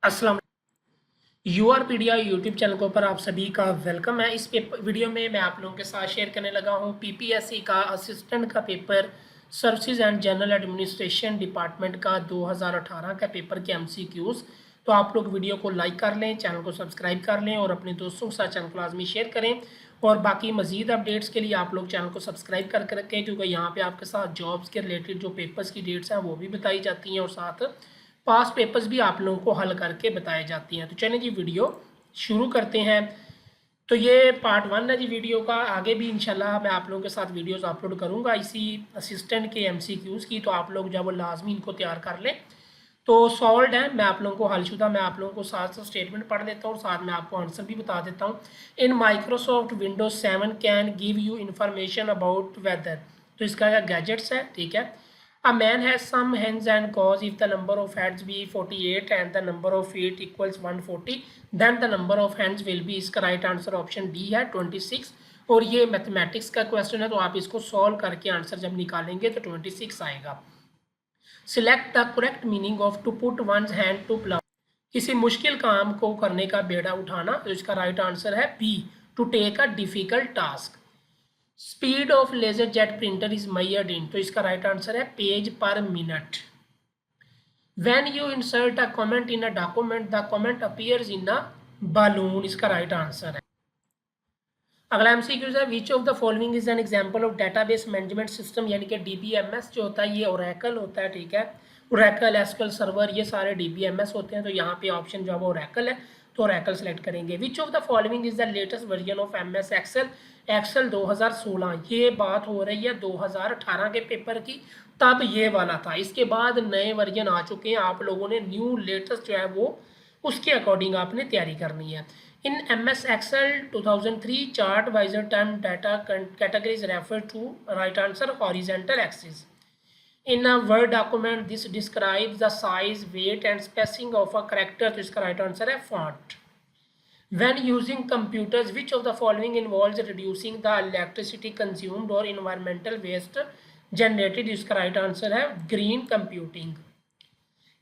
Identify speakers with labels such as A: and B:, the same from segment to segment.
A: अस्सलाम यूआरपीडिया YouTube channel के ऊपर आप सभी का वेलकम है। इस वीडियो में मैं आप लोगों के साथ शेयर करने लगा हूं पीपीएससी का असिस्टेंट का paper services and general administration department का 2018 का पेपर के एमसीक्यूज। तो आप लोग वीडियो को लाइक कर लें, चैनल को सब्सक्राइब कर लें और अपने दोस्तों के साथ चैनल को लाजमी शेयर करें। और बाकी मजीद अपडेट्स के लिए आप लोग चैनल को सब्सक्राइब करके रखें, क्योंकि यहाँ पे आपके साथ जॉब्स के रिलेटेड जो पेपर्स की डेट्स हैं वो भी बताई जाती हैं और साथ पास पेपर्स भी आप लोगों को हल करके बताई जाती हैं। तो चलिए जी वीडियो शुरू करते हैं। तो ये पार्ट 1 है जी वीडियो का। आगे भी इंशाल्लाह मैं आप लोगों के साथ वीडियोस अपलोड करूंगा इसी असिस्टेंट के एमसीक्यूज़ की। तो आप लोग जब वो लाजमी इनको तैयार कर लें। तो सॉल्व है, मैं आप लोगों को हलशुदा मैं आप लोगों को साथ साथ स्टेटमेंट पढ़ देता हूँ, साथ में आपको आंसर भी बता देता हूँ। In Microsoft Windows 7 can give you information about whether. तो इसका क्या गैजेट्स है, ठीक है। A man has some hands and claws. If the number of heads be 48 and the number of feet equals 140, then the number of hands will be, इसका right answer option D है 26। और ये mathematics का question है, तो आप इसको solve करके आंसर जब निकालेंगे तो 26 आएगा। Select the correct meaning of to put one's hand to plough. किसी मुश्किल काम को करने का बेड़ा उठाना, तो इसका राइट आंसर है B, to take a difficult task. Speed of laser jet printer is measured in, तो इसका राइट आंसर है page per minute. When you insert a comment in a document the comment appears in a balloon, इसका right answer है। अगला MCQs है, which of the following is an example of database management system, यानी कि DBMS जो होता है ये ओरेकल होता है, ठीक है। ओरेकल, एसक्यूएल सर्वर, ये सारे डीबीएमएस होते हैं। तो यहाँ पे ऑप्शन जो है वो ओरेकल है, तो ओरेकल सेलेक्ट करेंगे। Which of the following is the latest version of MS Excel, Excel 2016। ये बात हो रही है 2018 के पेपर की, तब ये वाला था। इसके बाद नए वर्जन आ चुके हैं, आप लोगों ने न्यू लेटेस्ट जो है वो उसके अकॉर्डिंग आपने तैयारी करनी है। In MS Excel 2003, chart wiser term data categories refer to right answer horizontal axis. In a Word document, this describes the size, weight and spacing of a character. तो इसका right answer है font. When using computers, which of the following involves reducing the electricity consumed or environmental waste generated? इसका right answer है green computing.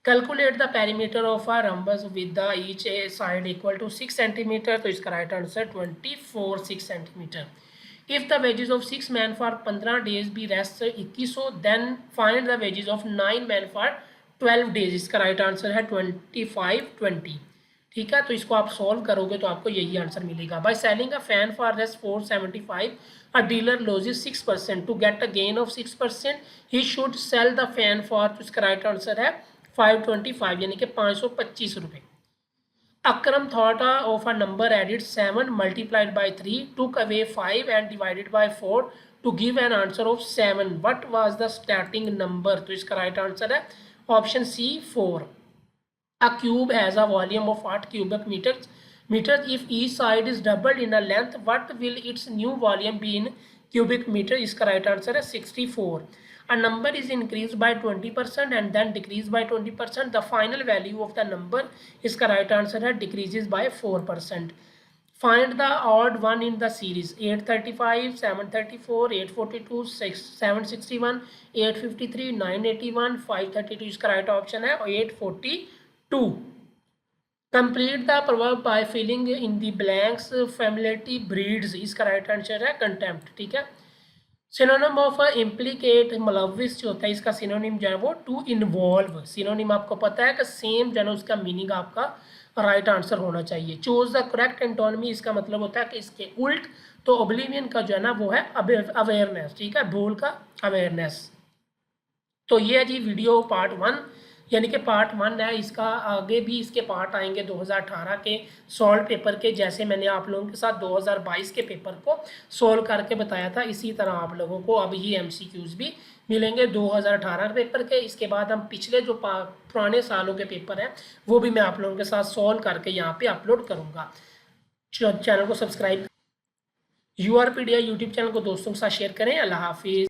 A: Calculate the perimeter of a rhombus with the each side equal to 6 centimeter. तो इसका right answer 24 6 centimeter. If the wages of 6 men for 15 days be rest 2100, then find the wages of 9 men for 12 days. इसका right answer है 25 20, ठीक है। तो इसको आप solve करोगे तो आपको यही आंसर मिलेगा। By selling a fan for rest 475, a dealer loses 6%. To get a gain of 6%, he should sell the fan for, तो इसका right answer है 525, यानी कि 525 रुपये। Akram thought of a number added 7 multiplied by 3 took away 5 and divided by 4 to give an answer of 7, what was the starting number? तो इसका right answer है option C 4। A cube has a volume of 8 cubic metres if each side is doubled in a length, what will its new volume be in cubic metre? इसका right answer है 64। A number is increased by 20% and then decreased by 20%. The final value of the number, इसका right answer है decreases by 4%. Find the odd one in the series. 835, 734, 842, 761, 853, 981, 532. इसका right option है 842. Complete the proverb by filling in the blanks. Familiarity breeds, इसका right answer है contempt, ठीक है। Synonym of implicate मलविस जो होता है, इसका सिनोनिम जो है वो टू इन्वॉल्व। सिनोनिम आपको पता है कि सेम जो है उसका मीनिंग आपका राइट आंसर होना चाहिए। चूज द करेक्ट एंटोनिमी, इसका मतलब होता है कि इसके उल्ट। तो ओब्लिवियन का जो है ना वो है अवेयरनेस, ठीक है, भूल का अवेयरनेस। तो ये है जी वीडियो पार्ट 1, यानी कि पार्ट 1 है। इसका आगे भी इसके पार्ट आएंगे 2018 के सॉल्व पेपर के, जैसे मैंने आप लोगों के साथ 2022 के पेपर को सॉल्व करके बताया था, इसी तरह आप लोगों को अब ये एमसीक्यूज़ भी मिलेंगे 2018 पेपर के। इसके बाद हम पिछले जो पुराने सालों के पेपर हैं वो भी मैं आप लोगों के साथ सॉल्व करके यहाँ पे अपलोड करूँगा। चैनल को सब्सक्राइब, यूआरपीडिया यूट्यूब चैनल को दोस्तों के साथ शेयर करें। अल्लाह हाफिज़।